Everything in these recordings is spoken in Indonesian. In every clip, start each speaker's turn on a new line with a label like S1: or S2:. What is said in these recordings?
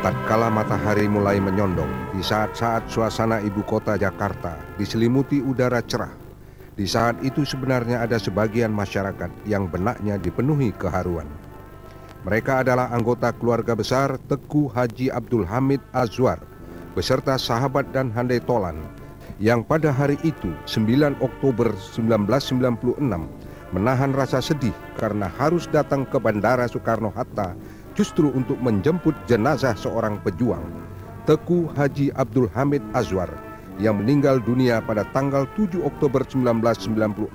S1: Tatkala matahari mulai menyondong, di saat-saat suasana ibu kota Jakarta diselimuti udara cerah, di saat itu sebenarnya ada sebagian masyarakat yang benaknya dipenuhi keharuan. Mereka adalah anggota keluarga besar Teuku Haji Abdul Hamid Azwar beserta sahabat dan handai tolan yang pada hari itu 9 Oktober 1996 menahan rasa sedih karena harus datang ke Bandara Soekarno-Hatta justru untuk menjemput jenazah seorang pejuang, Teuku Haji Abdul Hamid Azwar, yang meninggal dunia pada tanggal 7 Oktober 1996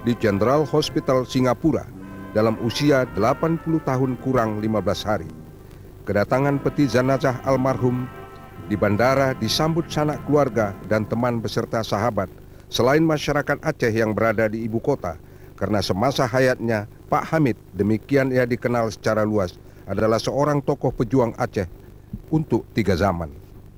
S1: di General Hospital Singapura dalam usia 80 tahun kurang 15 hari. Kedatangan peti jenazah almarhum di bandara disambut sanak keluarga dan teman beserta sahabat, selain masyarakat Aceh yang berada di ibu kota, karena semasa hayatnya Pak Hamid, demikian ia dikenal secara luas, adalah seorang tokoh pejuang Aceh untuk 3 zaman.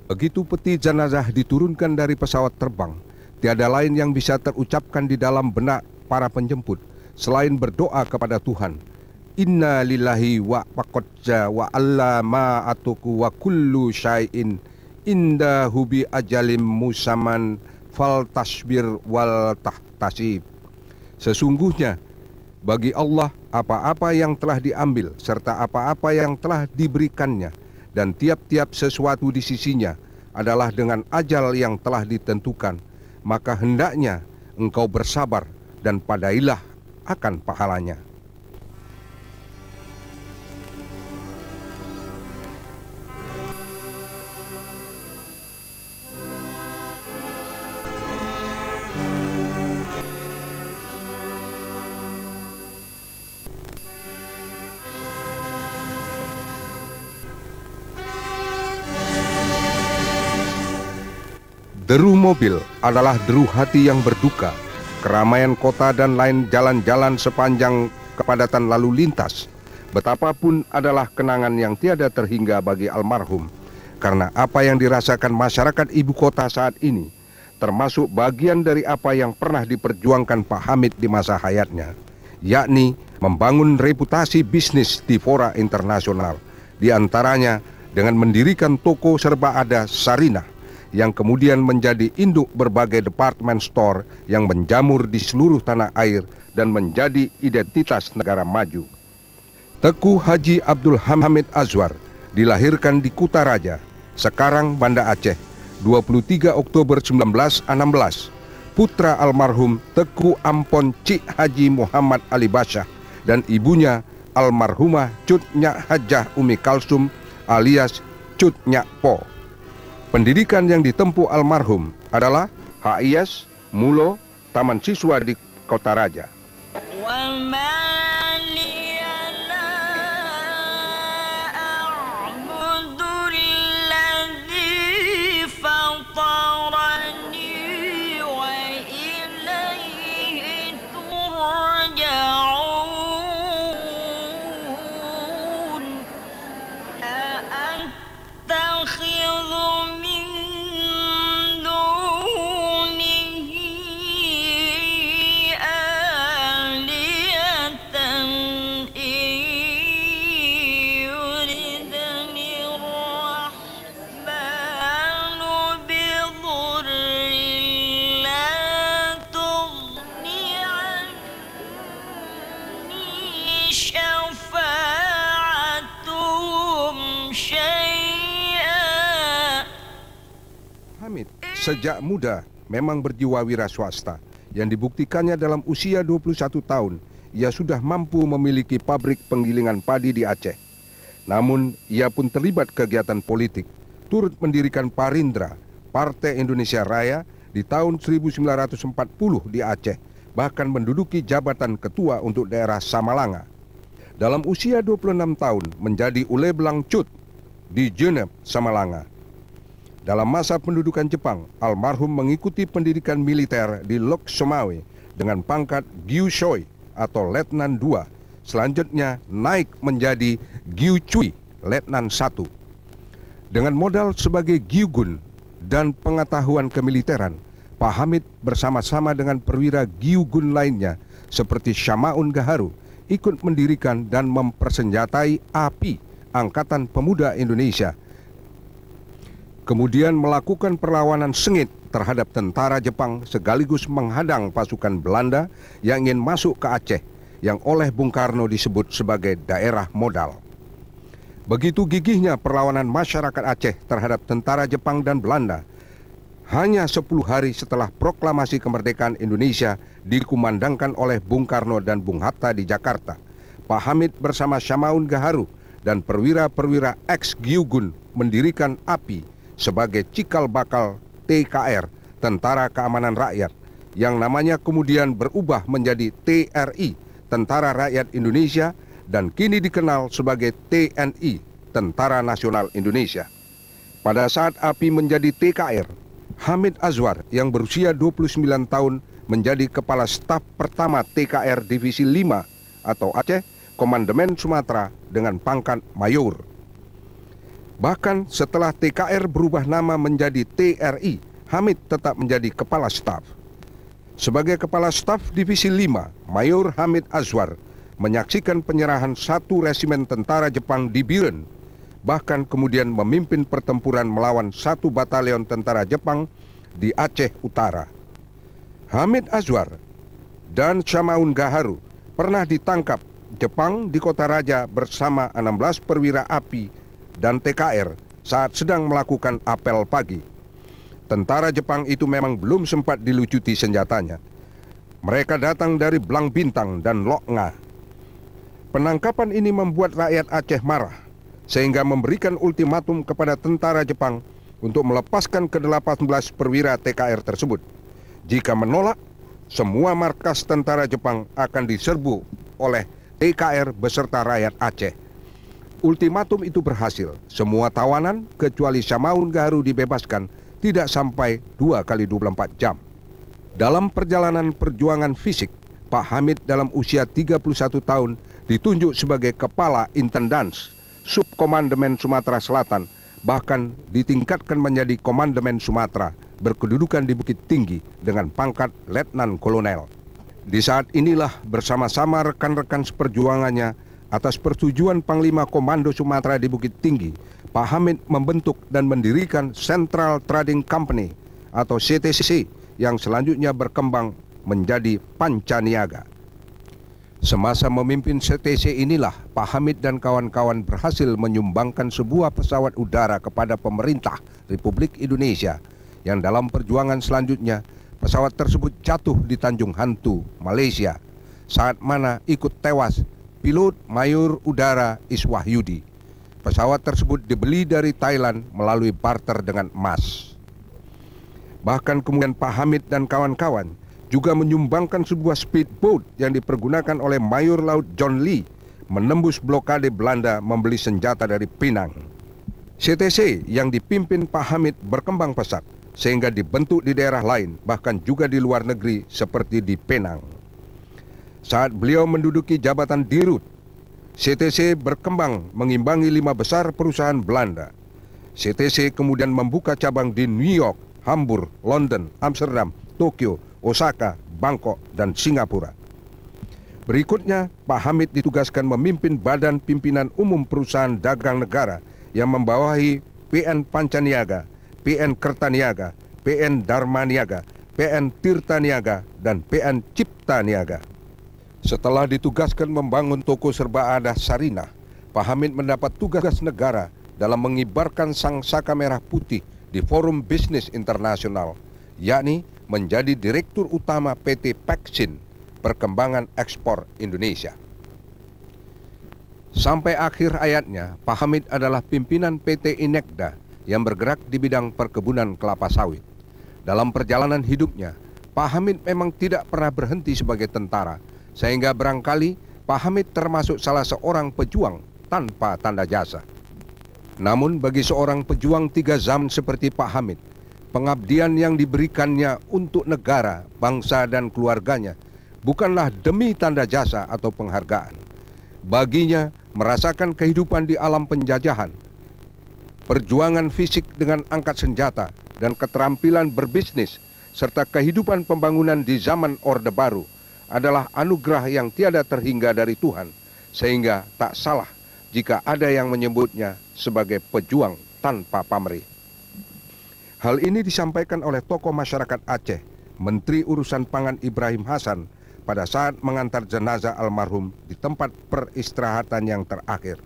S1: Begitu peti jenazah diturunkan dari pesawat terbang, tiada lain yang bisa terucapkan di dalam benak para penjemput selain berdoa kepada Tuhan. Inna lillahi wa faqadja wa alla ma atuku wa kullu syai'in indahu bi ajalim musaman fal tasbir wal tahtasib. Sesungguhnya bagi Allah apa-apa yang telah diambil serta apa-apa yang telah diberikannya, dan tiap-tiap sesuatu di sisinya adalah dengan ajal yang telah ditentukan, maka hendaknya engkau bersabar dan padailah akan pahalanya. Deru mobil adalah deru hati yang berduka, keramaian kota dan lain jalan-jalan sepanjang kepadatan lalu lintas. Betapapun adalah kenangan yang tiada terhingga bagi almarhum, karena apa yang dirasakan masyarakat ibu kota saat ini, termasuk bagian dari apa yang pernah diperjuangkan Pak Hamid di masa hayatnya, yakni membangun reputasi bisnis di fora internasional, di antaranya dengan mendirikan toko serba ada Sarinah, yang kemudian menjadi induk berbagai department store yang menjamur di seluruh tanah air dan menjadi identitas negara maju. Teuku Haji Abdul Hamid Azwar dilahirkan di Kutaraja, sekarang Banda Aceh, 23 Oktober 1916, putra almarhum Teuku Ampon Cik Haji Muhammad Ali Basyah dan ibunya almarhumah Cut Nyak Hajah Umi Kalsum alias Cut Nyak Po. Pendidikan yang ditempuh almarhum adalah HIS, Mulo, Taman Siswa di Kutaraja. Hamid sejak muda memang berjiwa wira swasta yang dibuktikannya dalam usia 21 tahun ia sudah mampu memiliki pabrik penggilingan padi di Aceh. Namun ia pun terlibat kegiatan politik, turut mendirikan Parindra, Partai Indonesia Raya di tahun 1940 di Aceh, bahkan menduduki jabatan ketua untuk daerah Samalanga. Dalam usia 26 tahun menjadi Ule Belang Cut di Genep, Samalanga. Dalam masa pendudukan Jepang, almarhum mengikuti pendidikan militer di Lok Somawe dengan pangkat Gyu Shoy atau Letnan 2. Selanjutnya naik menjadi Gyu Cui, Letnan 1. Dengan modal sebagai Gyugun dan pengetahuan kemiliteran, Pak Hamid bersama-sama dengan perwira Gyugun lainnya seperti Syamaun Gaharu ikut mendirikan dan mempersenjatai API, Angkatan Pemuda Indonesia, kemudian melakukan perlawanan sengit terhadap tentara Jepang sekaligus menghadang pasukan Belanda yang ingin masuk ke Aceh yang oleh Bung Karno disebut sebagai daerah modal. Begitu gigihnya perlawanan masyarakat Aceh terhadap tentara Jepang dan Belanda, hanya 10 hari setelah proklamasi kemerdekaan Indonesia dikumandangkan oleh Bung Karno dan Bung Hatta di Jakarta, Pak Hamid bersama Syamaun Gaharu dan perwira-perwira ex-Gyugun mendirikan API sebagai cikal bakal TKR, Tentara Keamanan Rakyat, yang namanya kemudian berubah menjadi TRI, Tentara Rakyat Indonesia, dan kini dikenal sebagai TNI, Tentara Nasional Indonesia. Pada saat API menjadi TKR, Hamid Azwar yang berusia 29 tahun menjadi Kepala Staf Pertama TKR Divisi 5 atau Aceh, Komandemen Sumatera dengan pangkat Mayor. Bahkan setelah TKR berubah nama menjadi TRI, Hamid tetap menjadi Kepala Staf. Sebagai Kepala Staf Divisi 5, Mayor Hamid Azwar menyaksikan penyerahan 1 resimen tentara Jepang di Biren, bahkan kemudian memimpin pertempuran melawan 1 batalion tentara Jepang di Aceh Utara. Hamid Azwar dan Syamaun Gaharu pernah ditangkap Jepang di Kota Raja bersama 16 perwira API dan TKR saat sedang melakukan apel pagi. Tentara Jepang itu memang belum sempat dilucuti senjatanya. Mereka datang dari Blang Bintang dan Lok Nga. Penangkapan ini membuat rakyat Aceh marah, sehingga memberikan ultimatum kepada tentara Jepang untuk melepaskan ke-18 perwira TKR tersebut. Jika menolak, semua markas tentara Jepang akan diserbu oleh TKR beserta rakyat Aceh. Ultimatum itu berhasil. Semua tawanan kecuali Syamaun Gaharu dibebaskan tidak sampai 2 kali 24 jam. Dalam perjalanan perjuangan fisik, Pak Hamid dalam usia 31 tahun ditunjuk sebagai Kepala Intendans Subkomandemen Sumatera Selatan, bahkan ditingkatkan menjadi Komandemen Sumatera, berkedudukan di Bukit Tinggi dengan pangkat Letnan Kolonel. Di saat inilah bersama-sama rekan-rekan seperjuangannya atas persetujuan Panglima Komando Sumatera di Bukit Tinggi, Pak Hamid membentuk dan mendirikan Central Trading Company atau CTC yang selanjutnya berkembang menjadi Pancaniaga. Semasa memimpin CTC inilah Pak Hamid dan kawan-kawan berhasil menyumbangkan sebuah pesawat udara kepada pemerintah Republik Indonesia yang dalam perjuangan selanjutnya pesawat tersebut jatuh di Tanjung Hantu, Malaysia, saat mana ikut tewas pilot Mayor Udara Iswahyudi. Pesawat tersebut dibeli dari Thailand melalui barter dengan emas. Bahkan kemudian Pak Hamid dan kawan-kawan juga menyumbangkan sebuah speedboat yang dipergunakan oleh Mayor Laut John Lee menembus blokade Belanda membeli senjata dari Pinang. CTC yang dipimpin Pak Hamid berkembang pesat sehingga dibentuk di daerah lain, bahkan juga di luar negeri seperti di Penang. Saat beliau menduduki jabatan Dirut, CTC berkembang mengimbangi 5 besar perusahaan Belanda. CTC kemudian membuka cabang di New York, Hamburg, London, Amsterdam, Tokyo, Osaka, Bangkok, dan Singapura. Berikutnya, Pak Hamid ditugaskan memimpin Badan Pimpinan Umum Perusahaan Dagang Negara yang membawahi PN Pancaniaga, PN Kertaniaga, PN Dharmaniaga, PN Tirtaniaga, dan PN Ciptaniaga. Setelah ditugaskan membangun toko serba ada Sarinah, Pak Hamid mendapat tugas negara dalam mengibarkan sang saka merah putih di Forum Bisnis Internasional, yakni menjadi Direktur Utama PT Peksin, Perkembangan Ekspor Indonesia. Sampai akhir hayatnya, Pak Hamid adalah pimpinan PT Inekda yang bergerak di bidang perkebunan kelapa sawit. Dalam perjalanan hidupnya, Pak Hamid memang tidak pernah berhenti sebagai tentara, sehingga barangkali Pak Hamid termasuk salah seorang pejuang tanpa tanda jasa. Namun bagi seorang pejuang 3 zaman seperti Pak Hamid, pengabdian yang diberikannya untuk negara, bangsa, dan keluarganya bukanlah demi tanda jasa atau penghargaan. Baginya, merasakan kehidupan di alam penjajahan, perjuangan fisik dengan angkat senjata, dan keterampilan berbisnis, serta kehidupan pembangunan di zaman Orde Baru adalah anugerah yang tiada terhingga dari Tuhan, sehingga tak salah jika ada yang menyebutnya sebagai pejuang tanpa pamrih. Hal ini disampaikan oleh tokoh masyarakat Aceh, Menteri Urusan Pangan Ibrahim Hasan, pada saat mengantar jenazah almarhum di tempat peristirahatan yang terakhir.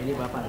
S2: Ini Bapak.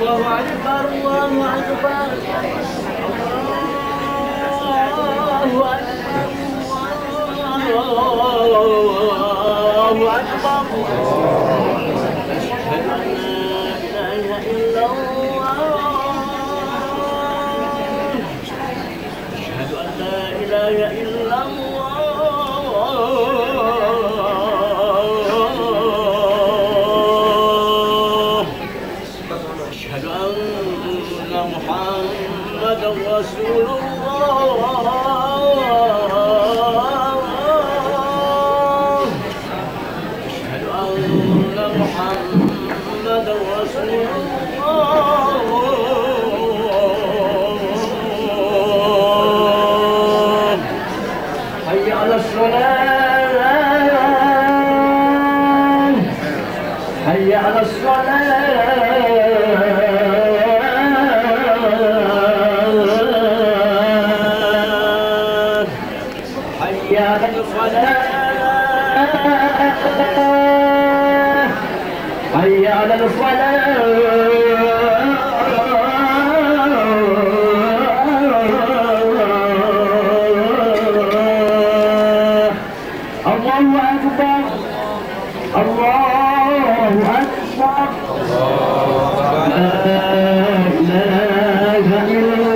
S2: Allahu Akbar, Allahu Akbar, Allahu Akbar, Allahu Akbar. Asyhadu an la ilaha illallah. رسول الله أشهد أن محمدا رسول الله حي على الصلاة حي على الصلاة حي على الفلاح حي على الفلاح الله أكبر الله أكبر لا إله إلا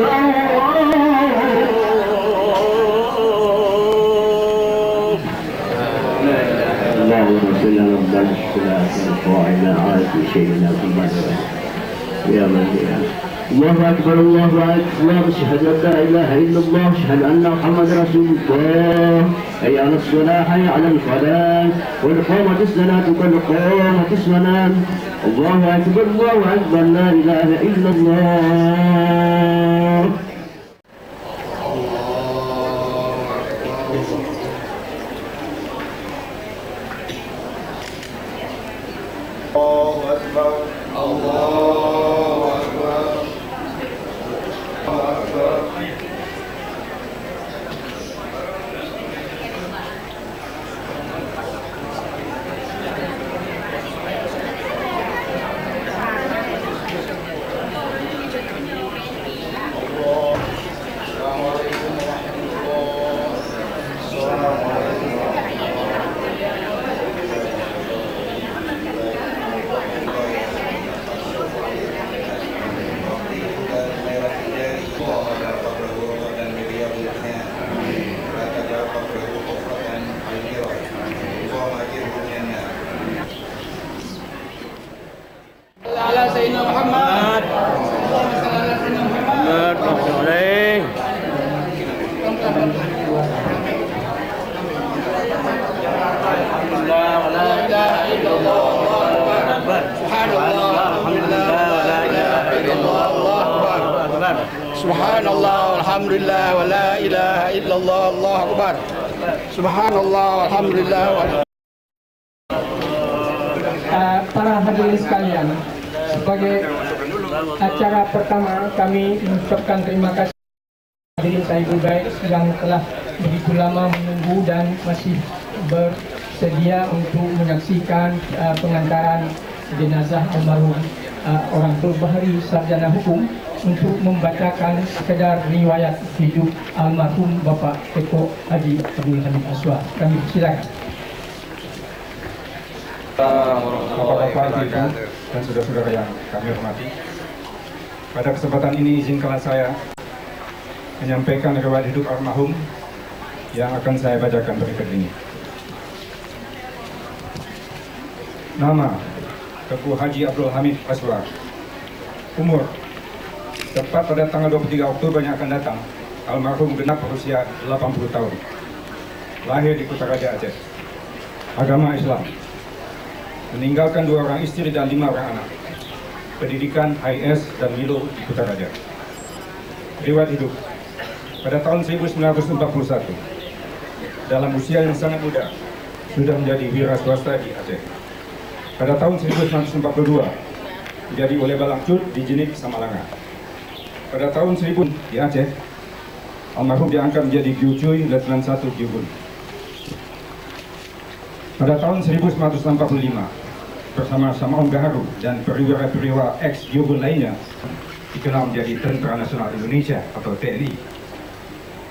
S2: وعلى عاد شيئا يا من الله أكبر الله أكبر أشهد أن لا إله إلا الله أشهد أن محمد رسول الله حي على الصلاة حي على الفلاح قد قامت الصلاة قد قامت الصلاة الله أكبر لا إله إلا الله.
S3: walhamdulillah wa la ilaha illallah Allahu akbar. Subhanallah walhamdulillah wa
S4: para hadirin sekalian, sebagai acara pertama kami mengucapkan terima kasih hadirin saya baik yang telah begitu lama menunggu dan masih bersedia untuk menyaksikan pengantaran jenazah almarhum orang tua Bahari Sarjana Hukum untuk membacakan sekedar riwayat hidup almarhum Bapak Ketua Haji Abdul Hamid Aswar. Kami silakan.
S5: Bapak-bapak, ibu dan saudara-saudara yang kami hormati, pada kesempatan ini izinkanlah saya menyampaikan riwayat hidup almarhum yang akan saya bacakan berikut ini. Nama Ketua Haji Abdul Hamid Aswar. Umur tepat pada tanggal 23 Oktober yang akan datang, almarhum genap berusia 80 tahun. Lahir di Kutaraja, Aceh. Agama Islam. Meninggalkan 2 orang istri dan 5 orang anak. Pendidikan HIS dan Milo di Kutaraja. Riwayat hidup. Pada tahun 1941, dalam usia yang sangat muda, sudah menjadi wira swasta di Aceh. Pada tahun 1942, menjadi oleh Balangcut di Jenik, Samalanga. Pada tahun 1000 di Aceh, almarhum diangkat menjadi Gyucuy Letnan 1 Gyubun. Pada tahun 1945, bersama Samaun Gaharu dan perwira-perwira ex-Gyubun lainnya, dikenal menjadi Tentara Nasional Indonesia atau TNI.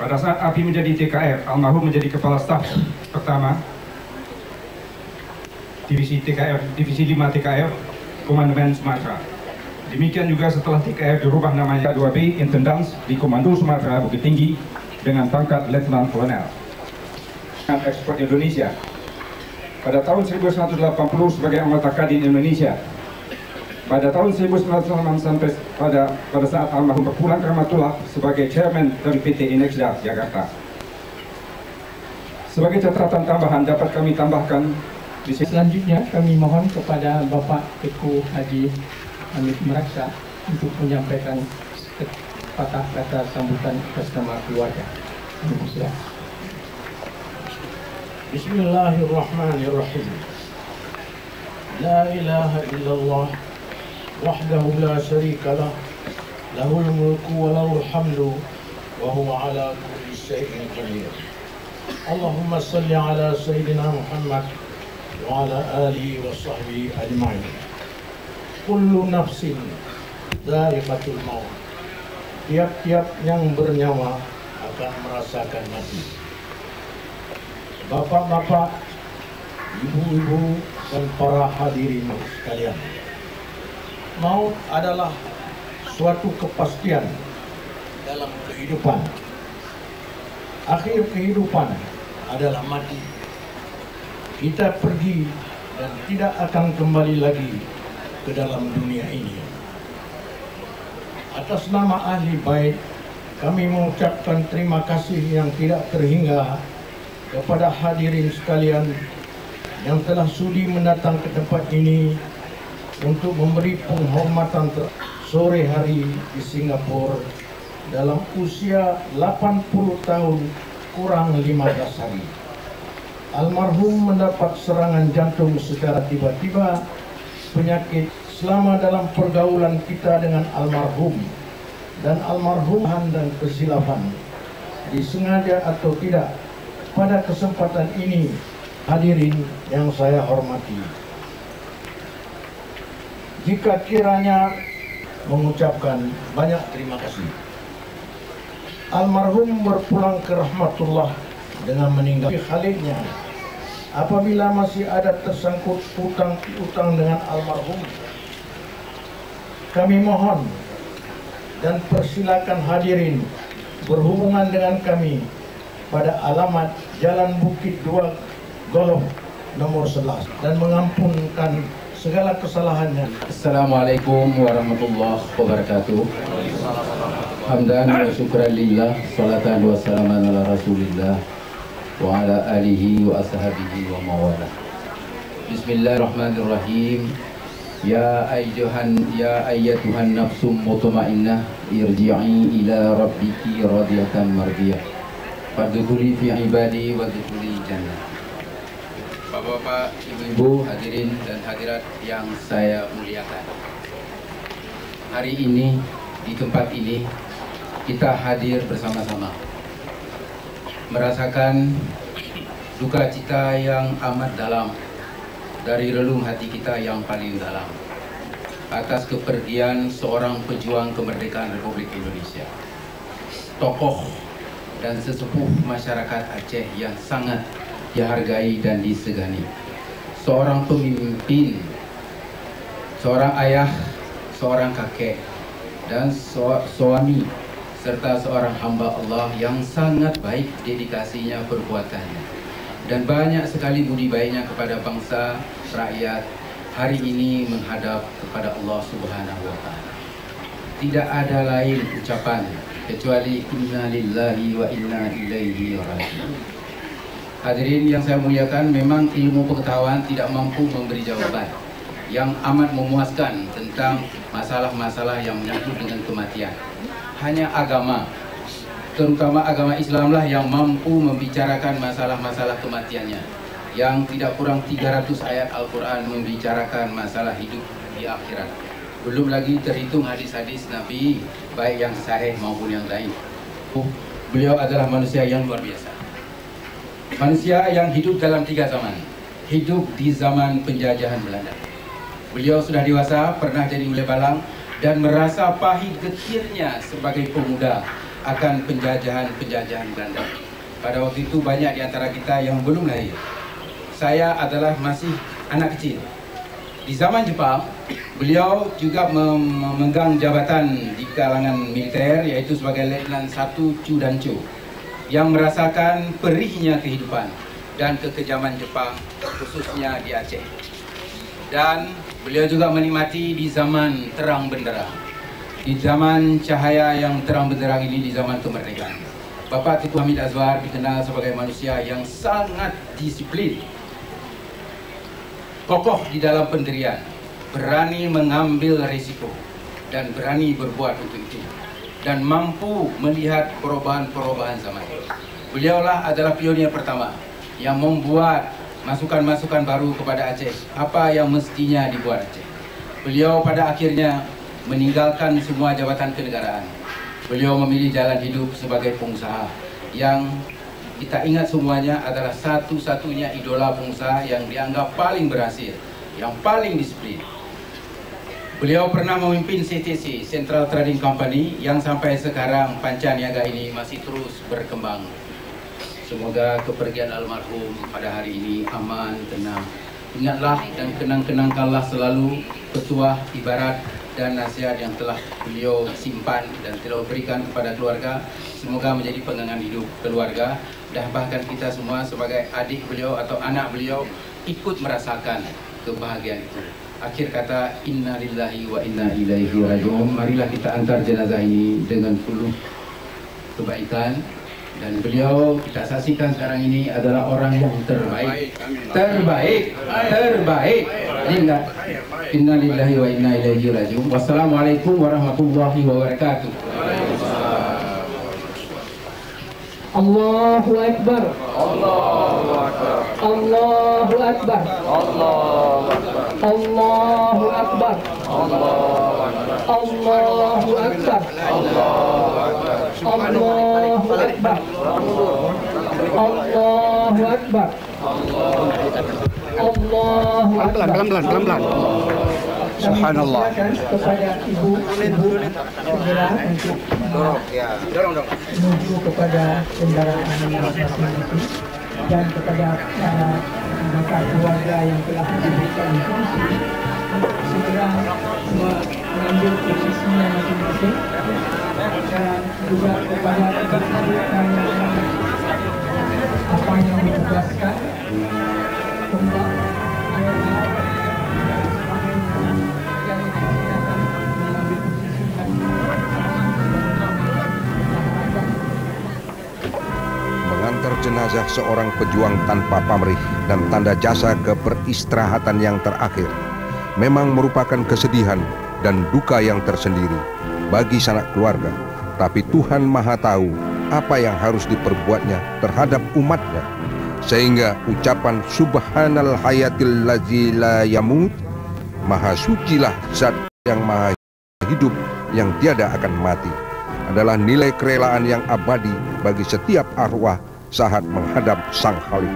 S5: Pada saat api menjadi TKR, almarhum menjadi Kepala Staf pertama Divisi 5 TKR, Komandan Sumatera. Demikian juga setelah TKR dirubah namanya 2B Intendans di Komando Sumatera Bukit Tinggi dengan pangkat Letnan Kolonel. Ekspor Indonesia. Pada tahun 1980 sebagai anggota Kadin Indonesia. Pada tahun 1996 sampai pada saat almarhum berpulang ke Rahmatullah sebagai chairman dari PT Inexda Jakarta. Sebagai catatan tambahan dapat kami tambahkan di sini.
S4: Selanjutnya kami mohon kepada Bapak Ketua Haji Hamid Meraksa untuk menyampaikan patah kata sambutan atas nama keluarga. Silakan.
S6: Bismillahirrahmanirrahim. La ilaha illallah wahdahu la syarika lah, lahul mulku wa lahul hamdu wa huwa ala kulli syai'in qadir. Allahumma salli ala sayyidina Muhammad wa ala alihi wa sahbihi ajma'in. Kullu nafsin dha'iqatul maut. Tiap-tiap yang bernyawa akan merasakan mati. Bapak-bapak, ibu-ibu, dan para hadirin sekalian, maut adalah suatu kepastian dalam kehidupan. Akhir kehidupan adalah mati. Kita pergi dan tidak akan kembali lagi ke dalam dunia ini. Atas nama ahli bait, kami mengucapkan terima kasih yang tidak terhingga kepada hadirin sekalian yang telah sudi mendatang ke tempat ini untuk memberi penghormatan sore hari di Singapura dalam usia 80 tahun kurang 15 hari. Almarhum mendapat serangan jantung secara tiba-tiba. Penyakit selama dalam pergaulan kita dengan almarhum dan almarhuman dan kesilapan, disengaja atau tidak. Pada kesempatan ini, hadirin yang saya hormati, jika kiranya mengucapkan banyak terima kasih. Almarhum berpulang ke rahmatullah dengan meninggal khalidnya. Apabila masih ada tersangkut utang dengan almarhum, kami mohon dan persilakan hadirin berhubungan dengan kami pada alamat Jalan Bukit 2 Golf nomor 11 dan mengampunkan segala kesalahannya.
S7: Assalamualaikum warahmatullahi wabarakatuh. Hamdan wa syukran lillah, salatan wa salaman ala rasulillah wa ala alihi wa ashabihi wa mawala. Bismillahirrahmanirrahim. Ya ayyatuhan nafsum mutmainnah irji'i ila rabbiki radiyatan mardiyah fadkhuli fi ibadi wadkhuli jannah. Bapak-bapak, ibu-ibu, hadirin dan hadirat yang saya muliakan, hari ini di tempat ini kita hadir bersama-sama merasakan duka cita yang amat dalam dari relung hati kita yang paling dalam atas kepergian seorang pejuang kemerdekaan Republik Indonesia, tokoh dan sesepuh masyarakat Aceh yang sangat dihargai dan disegani, seorang pemimpin, seorang ayah, seorang kakek, dan suami, serta seorang hamba Allah yang sangat baik dedikasinya, perbuatannya, dan banyak sekali budi baiknya kepada bangsa, rakyat, hari ini menghadap kepada Allah Subhanahu wa Ta'ala. Tidak ada lain ucapan kecuali inna lillahi wa inna ilaihi raji'un. Hadirin yang saya muliakan, memang ilmu pengetahuan tidak mampu memberi jawaban yang amat memuaskan tentang masalah-masalah yang menyangkut dengan kematian. Hanya agama, terutama agama Islamlah yang mampu membicarakan masalah-masalah kematiannya, yang tidak kurang 300 ayat Al-Quran membicarakan masalah hidup di akhirat. Belum lagi terhitung hadis-hadis Nabi, baik yang sahih maupun yang lain. Beliau adalah manusia yang luar biasa, manusia yang hidup dalam 3 zaman. Hidup di zaman penjajahan Belanda. Beliau sudah dewasa, pernah jadi ule balang, dan merasa pahit getirnya sebagai pemuda akan penjajahan Belanda. Pada waktu itu banyak di antara kita yang belum lahir. Saya adalah masih anak kecil. Di zaman Jepang, beliau juga memegang jabatan di kalangan militer, yaitu sebagai Letnan 1 Chudancho, yang merasakan perihnya kehidupan dan kekejaman Jepang, khususnya di Aceh. Dan beliau juga menikmati di zaman terang benderang, di zaman cahaya yang terang benderang ini, di zaman kemerdekaan. Bapak Teuku Hamid Azwar dikenal sebagai manusia yang sangat disiplin, kokoh di dalam pendirian, berani mengambil risiko, dan berani berbuat untuk itu, dan mampu melihat perubahan-perubahan zaman. Beliaulah adalah pionir pertama yang membuat masukan-masukan baru kepada Aceh, apa yang mestinya dibuat Aceh. Beliau pada akhirnya meninggalkan semua jabatan kenegaraan. Beliau memilih jalan hidup sebagai pengusaha, yang kita ingat semuanya adalah satu-satunya idola pengusaha yang dianggap paling berhasil, yang paling disiplin. Beliau pernah memimpin CTC, Central Trading Company, yang sampai sekarang panca niaga ini masih terus berkembang. Semoga kepergian almarhum pada hari ini aman, tenang. Ingatlah dan kenang-kenangkanlah selalu petuah, ibarat, dan nasihat yang telah beliau simpan dan telah berikan kepada keluarga. Semoga menjadi pegangan hidup keluarga, dan bahkan kita semua sebagai adik beliau atau anak beliau ikut merasakan kebahagiaan itu. Akhir kata, inna lillahi wa inna ilaihi raji'un. Marilah kita antar jenazah ini dengan penuh kebaikan. Dan beliau kita saksikan sekarang ini adalah orang yang terbaik. Inna lillahi wa inna ilaihi raji'un. Wassalamualaikum warahmatullahi wabarakatuh.
S4: Allahu Akbar. Allahu Akbar. Allahu Akbar. Allahu Akbar. Allahu Akbar. Allahu Akbar. Allahu Akbar. Allahu Akbar. Allahu Akbar. Allahu Akbar. Allahu Akbar.
S3: Pelan-pelan. Subhanallah.
S4: Kepada ibu segera untuk
S3: Dorong.
S4: menuju kepada kendaraan masing-masing, dan kepada para anggota keluarga yang telah diberikan instruksi untuk segera mengambil posisinya masing-masing, dan juga kepada rekan-rekan apa yang ditugaskan untuk
S1: mengantar jenazah seorang pejuang tanpa pamrih dan tanda jasa keperistirahatan yang terakhir. memang merupakan kesedihan dan duka yang tersendiri bagi sanak keluarga, tapi Tuhan Maha tahu apa yang harus diperbuatnya terhadap umatnya, sehingga ucapan Subhanal Hayatil Ladzi la yamut, Maha sucilah Zat yang maha hidup yang tiada akan mati, adalah nilai kerelaan yang abadi bagi setiap arwah saat menghadap Sang Khalik.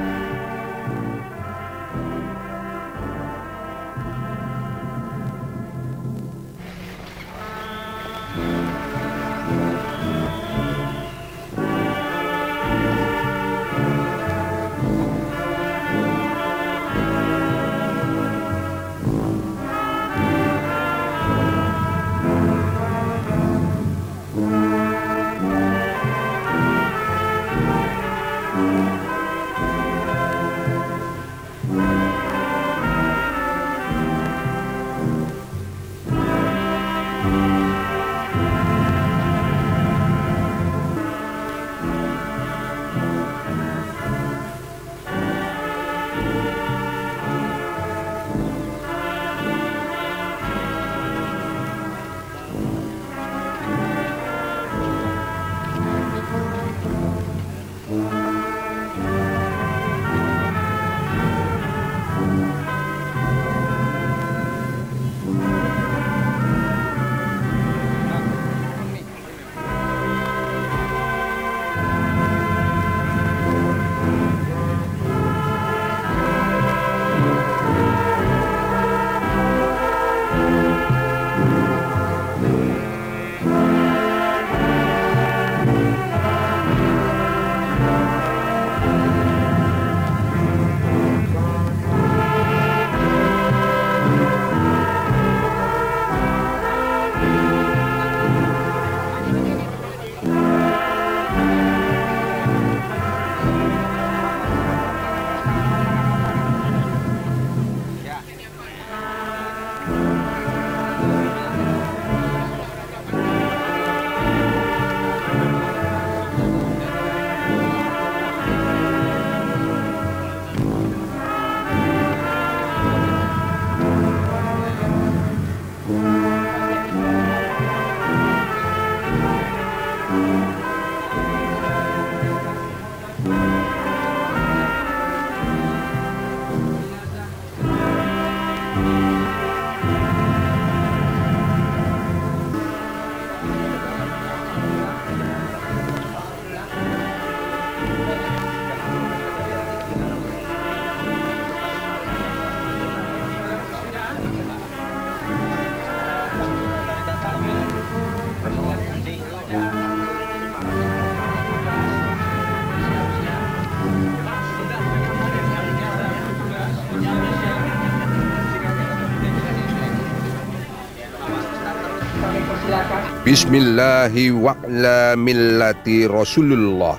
S1: Bismillahi wa'la millati Rasulullah.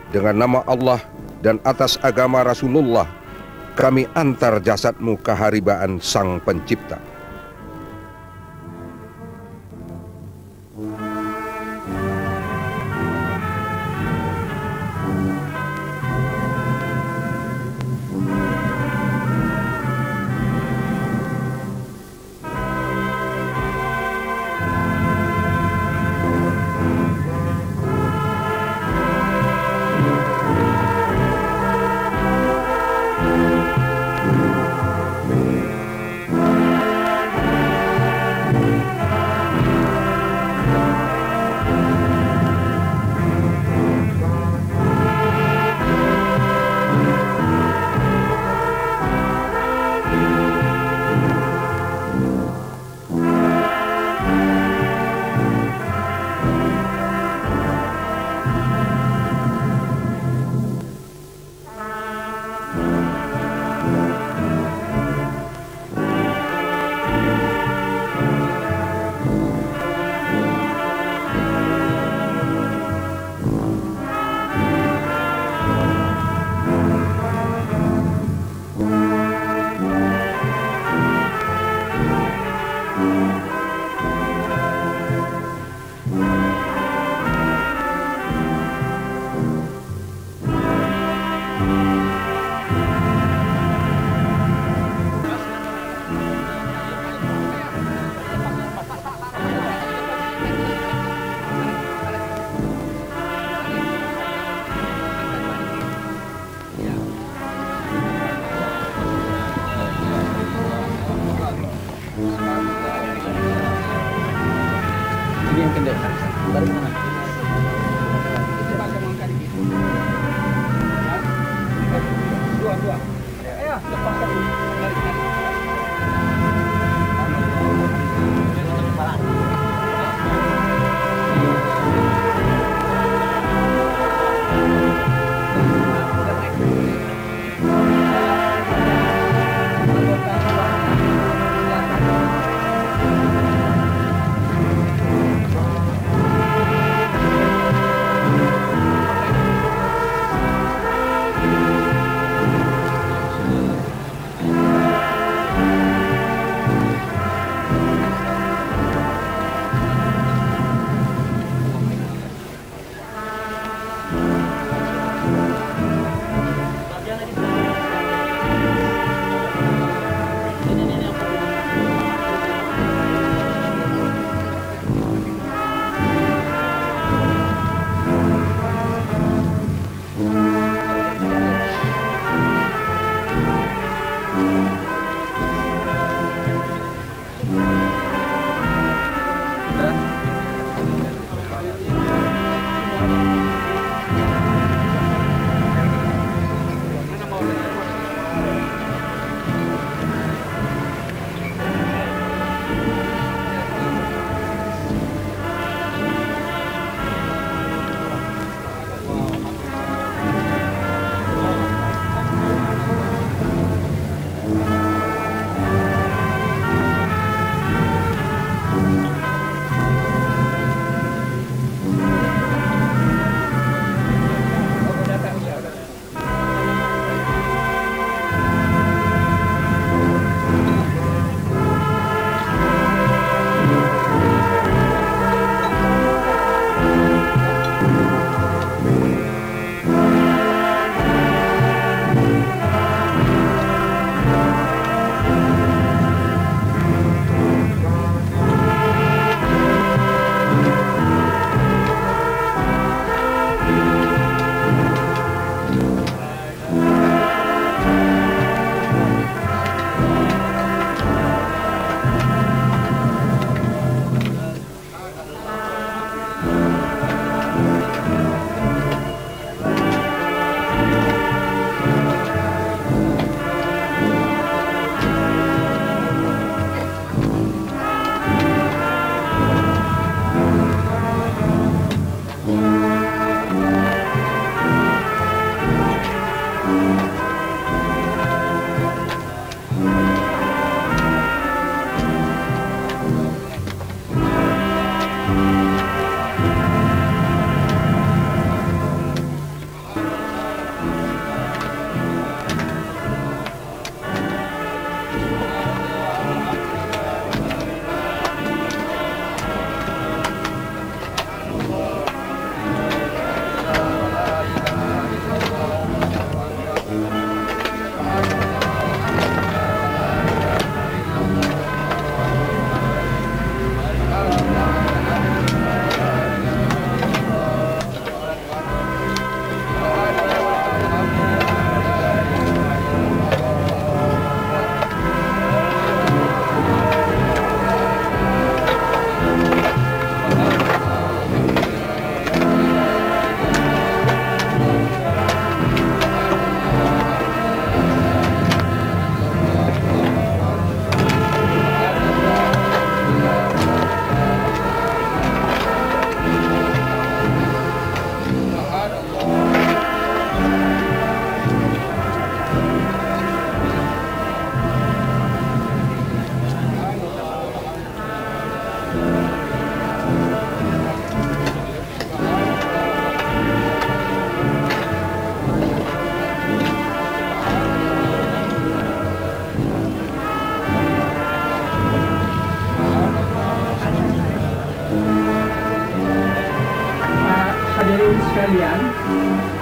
S1: Dengan nama Allah dan atas agama Rasulullah, kami antar jasadmu ke haribaan Sang Pencipta.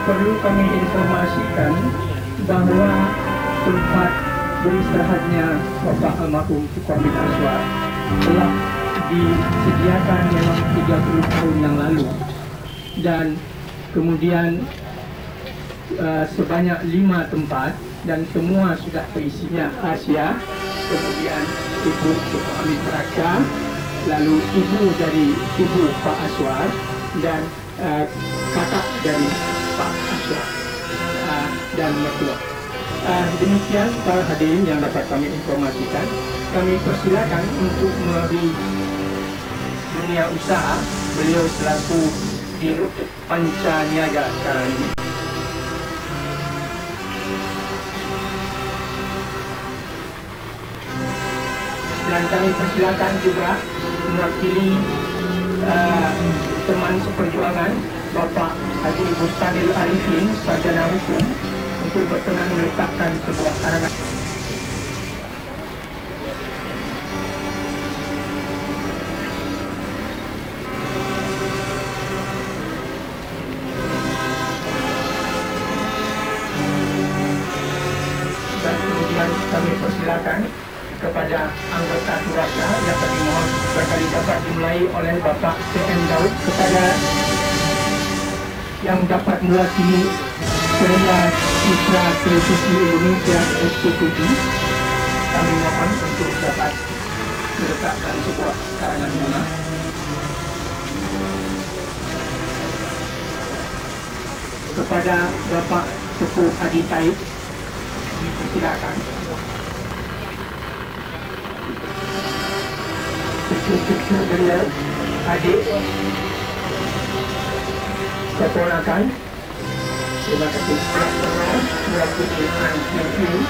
S4: perlu kami informasikan bahwa tempat beristirahatnya Bapak almarhum Tuku Hamid Aswar telah disediakan memang 30 tahun yang lalu, dan kemudian sebanyak 5 tempat dan semua sudah terisinya Asia, kemudian Ibu Tuku Hamid Raja, lalu ibu dari ibu Pak Aswar, dan kakak dari Pak Aswar dan mertua. Demikian para hadirin yang dapat kami informasikan. Kami persilakan untuk memberi dunia usaha beliau selaku Dirut Panca Niaga sekarang ini. Dan kami persilakan juga mewakili teman seperjuangan Bapak Haji Bustanil Arifin, Sarjana Hukum, untuk berkenan meletakkan sebuah karangan. Dan kemudian kami persilakan kepada anggota Turasa yang kami mohon barangkali dapat dimulai oleh Bapak C.M. Daud, kepada yang dapat mewakili Ketua Mitra Televisi Indonesia SPTV, kami mohon untuk dapat meletakkan sebuah karangan bunga. Kepada Bapak Teguh Adi Taib, silakan. Cucu-cucu beliau, adik, keponakan, terima kasih. Mewakili ini,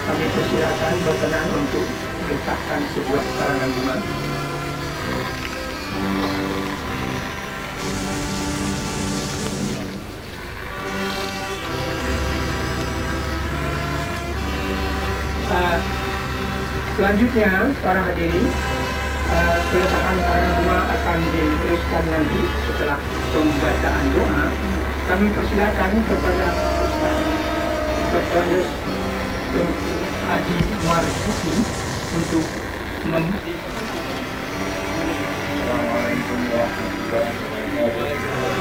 S4: kami persilakan berkenan untuk meletakkan sebuah karangan bunga. Selanjutnya, para hadirin, peletakan karangan bunga akan diteruskan nanti setelah pembacaan doa. Kami persilakan kepada Ustaz Dr. Haji Marzuki untuk
S8: Assalamualaikum warahmatullahi wabarakatuh.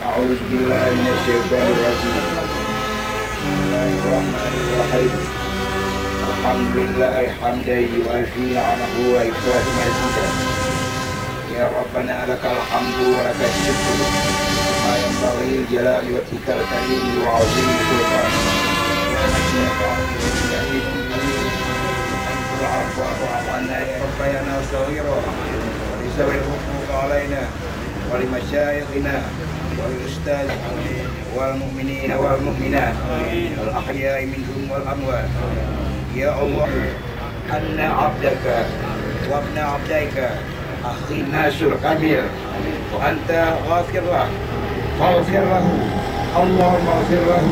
S8: A'udzubillahi minasyaitonir rajim. Bismillahirrahmanirrahim. Alhamdulillah hamdan yu'afi 'amahu wa yukafi mazidah. Ya Rabbana lakal hamdu wa lakal syukru. Ma yanbaghi jalali wajhikal karim wa 'azimi sultan. يا ربنا وصغيرا ولذوي الحقوق علينا ولمشايخنا وللأستاذ والمؤمنين والمؤمنات الأحياء منهم والأموات. يا الله أن عبدك وابن عبدك أخي ناصر كبير وأنت غافر له فاغفر له اللهم اغفر له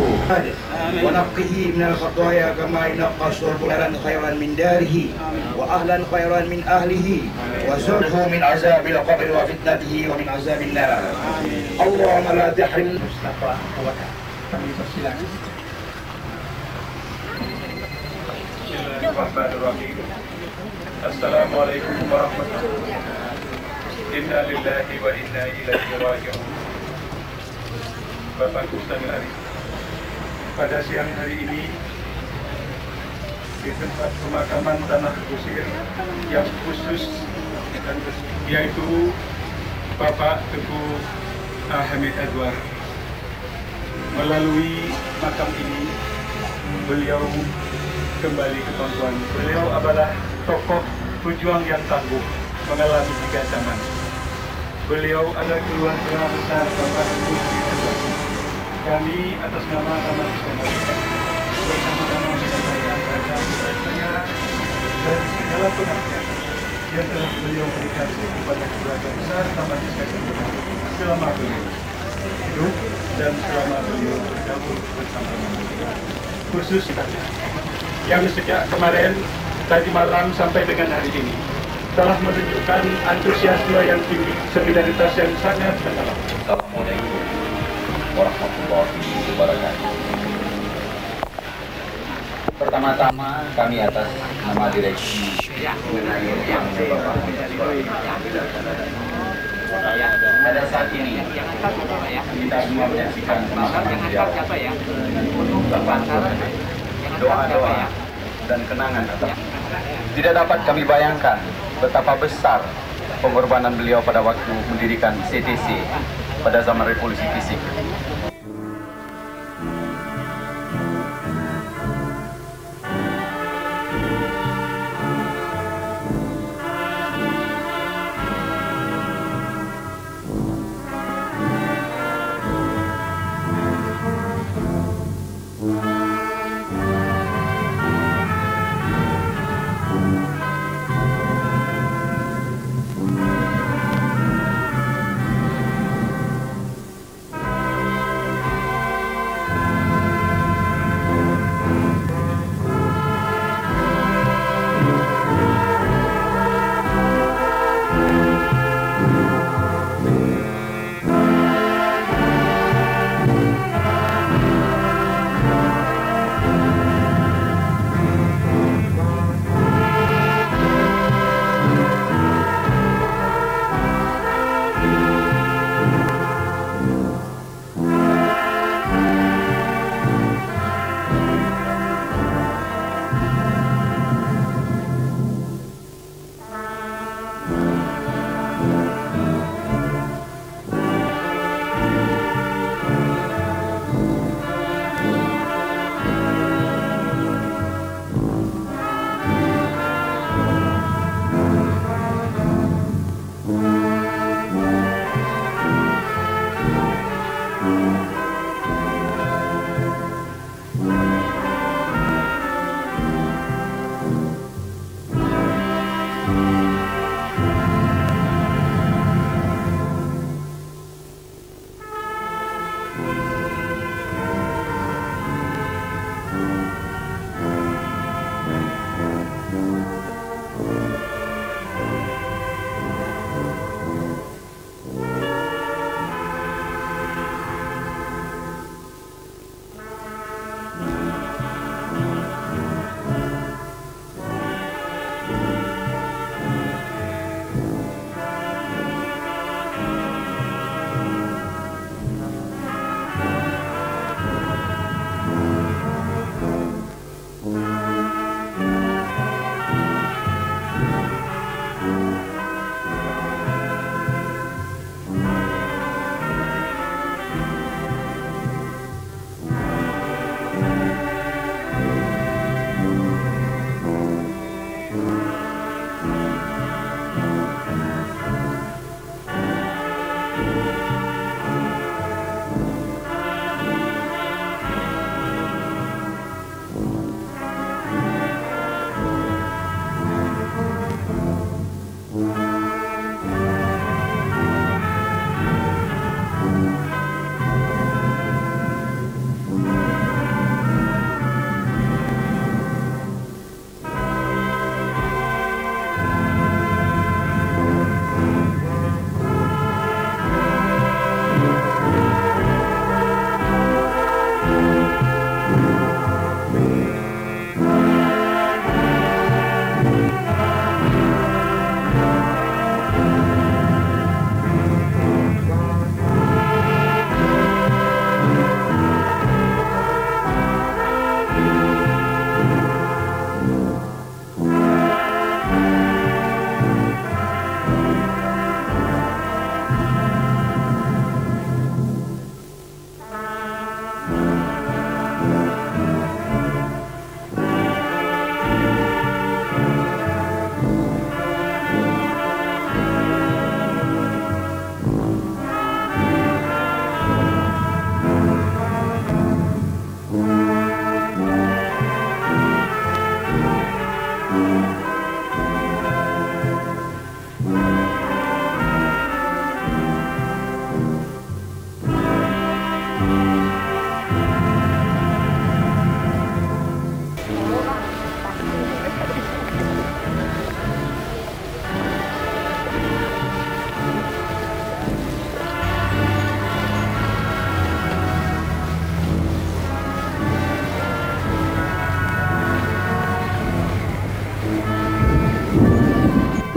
S8: ونقه من الخطايا كما ينقى الثوب أهلا خيرا من داره وأهلا خيرا من أهله وزره من عذاب القبر وفتنته ومن عذاب النار. اللهم لا تحرم
S9: Bismillahirrahmanirrahim. Assalamualaikum warahmatullahi wabarakatuh. Inna lillahi wa inna ilaihi raji'un. Bapak Ustaz Ari, pada siang hari ini di tempat pemakaman Tanah Kusir yang khusus dan yaitu Bapak Teguh Hamid Aswar, melalui makam ini beliau kembali ke pangkuan. Beliau adalah tokoh pejuang yang tangguh mengalami 3 zaman. Beliau adalah keluarga besar Bapak Teguh Hamid Aswar. Kami atas nama Taman Islam bersama-sama menyampaikan rasa dan segala pengabdian yang telah beliau berikan kepada keluarga besar Taman Islam selama beliau hidup dan selama beliau bergabung bersama kita. Khusus yang sejak kemarin, tadi malam sampai dengan hari ini telah menunjukkan antusiasme yang tinggi, solidaritas yang sangat mendalam. Assalamualaikum
S7: Pertama-tama kami atas nama direksi yang Bapak pada saat ini kita semua menyaksikan pemakaman beliau doa-doa dan kenangan atas. Tidak dapat kami bayangkan betapa besar pengorbanan beliau pada waktu mendirikan CTC pada zaman revolusi fisik.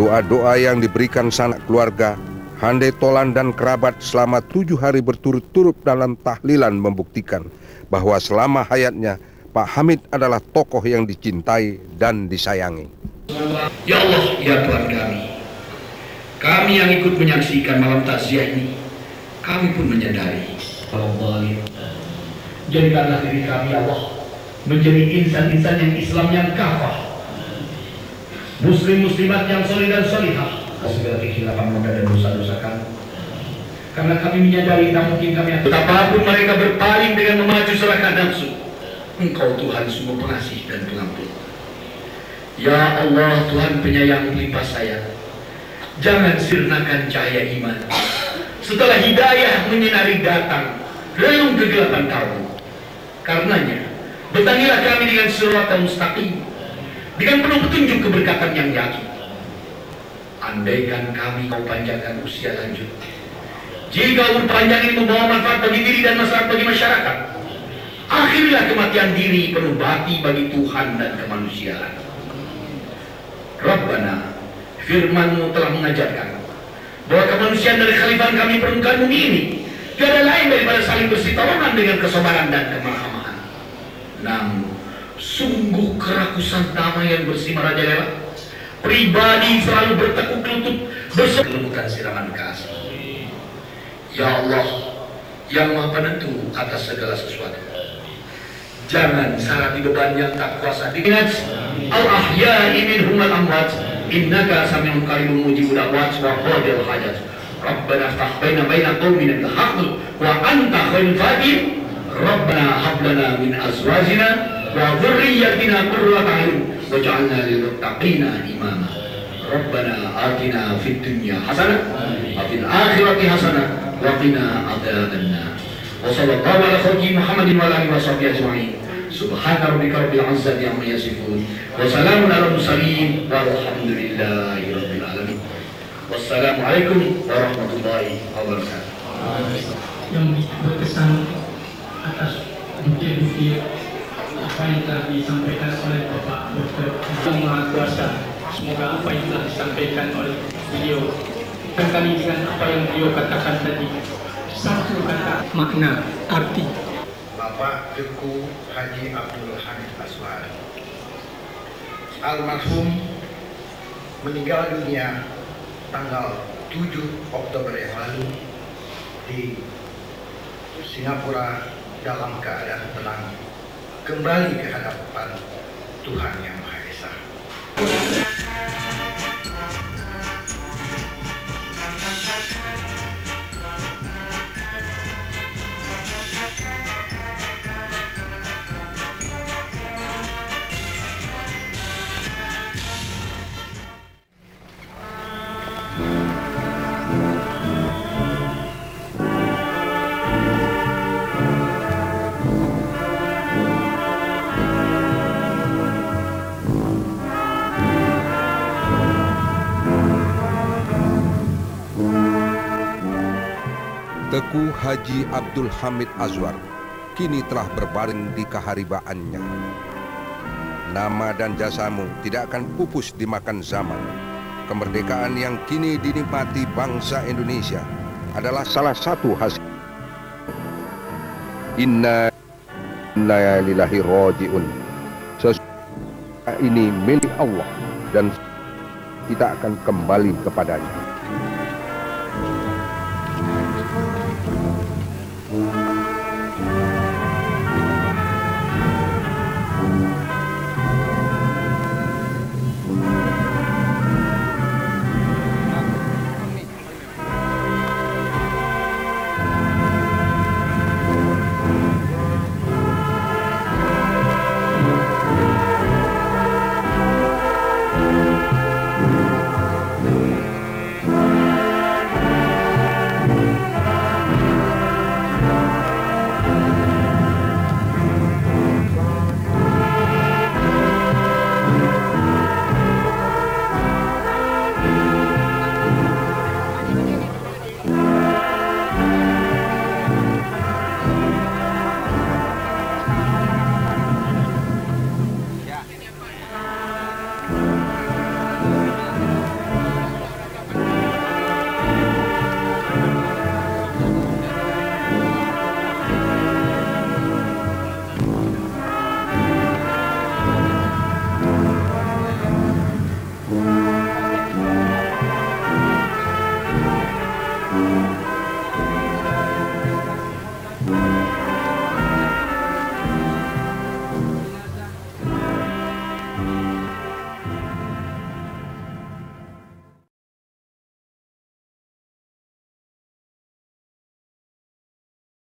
S1: Doa-doa yang diberikan sanak keluarga, handai tolan dan kerabat selama 7 hari berturut-turut dalam tahlilan membuktikan bahwa selama hayatnya Pak Hamid adalah tokoh yang dicintai dan disayangi.
S10: Ya Allah, ya Tuhan kami yang ikut menyaksikan malam takziah ini, kami pun menyadari jadikanlah diri kami ya Allah menjadi insan-insan yang Islam yang kafah, muslim-muslimat yang soleh dan solihah, segala kekhilafan mudah dan dosa-dosa kami. Karena kami menyadari tak mungkin kami betapapun mereka berpaling dengan memacu serahkan nafsu, Engkau Tuhan sungguh pengasih dan pengampun. Ya Allah, Tuhan penyayang limpah sayang, jangan sirnakan cahaya iman setelah hidayah menyinari datang relung kegelapan kalbu. Karenanya bertangilah kami dengan siratan mustaqim, dengan penuh petunjuk keberkatan yang yakin. Andaikan kami kau panjangkan usia lanjut, jika umur panjang ini membawa manfaat bagi diri dan masyarakat bagi masyarakat, akhirilah kematian diri penuh bakti bagi Tuhan dan kemanusiaan. Rabbana, firman-Mu telah mengajarkan bahwa kemanusiaan dari khalifah kami permukaan bumi ini tiada lain daripada saling bersitolongan dengan kesabaran dan kemahaman. Namun sungguh kerakusan damai yang bersih merajalela, pribadi selalu bertekuk lutut bersekelutan siraman kasih. Ya Allah yang maha penentu atas segala sesuatu, jangan sarati beban yang tak kuasa diingat. Al-ahya'i minhum al-amwat, innaka sami'un qaribun mujibud da'wat wa qadil hajat. Rabbana iftah baina qaumina bil haqq wa anta khairul fatihin. Rabbana hab lana min azwajina wa dhurriyyatina qurrata a'yun waj'alna lil muttaqina imama. Rabbana atina fid dunya hasanah wa fil akhirati hasanah wa qina adzabannar. Wa sallallahu ala sayyidina Muhammadin wa alihi washabihi ajma'in. Subhana rabbika rabbil izzati amma yasifun wa salamun ala mursalin walhamdulillahi rabbil alamin. Wassalamualaikum warahmatullahi wabarakatuh.
S4: Yang berkesan atas bukti-bukti apa yang telah disampaikan oleh Bapak Dr. Yang Maha Kuasa, semoga apa yang telah disampaikan oleh beliau dan kami dengan apa yang beliau katakan tadi satu kata makna arti.
S8: Bapak Teguh Haji Abdul Hamid Aswar almarhum meninggal dunia tanggal 7 Oktober yang lalu di Singapura dalam keadaan tenang, kembali ke hadapan Tuhan Yang Maha Esa.
S1: Teguh Haji Abdul Hamid Azwar kini telah berbaring di keharibaannya. Nama dan jasamu tidak akan pupus dimakan zaman. Kemerdekaan yang kini dinikmati bangsa Indonesia adalah salah satu hasil. Inna lillahi raji'un. Sesungguhnya ini milik Allah dan kita akan kembali kepadanya.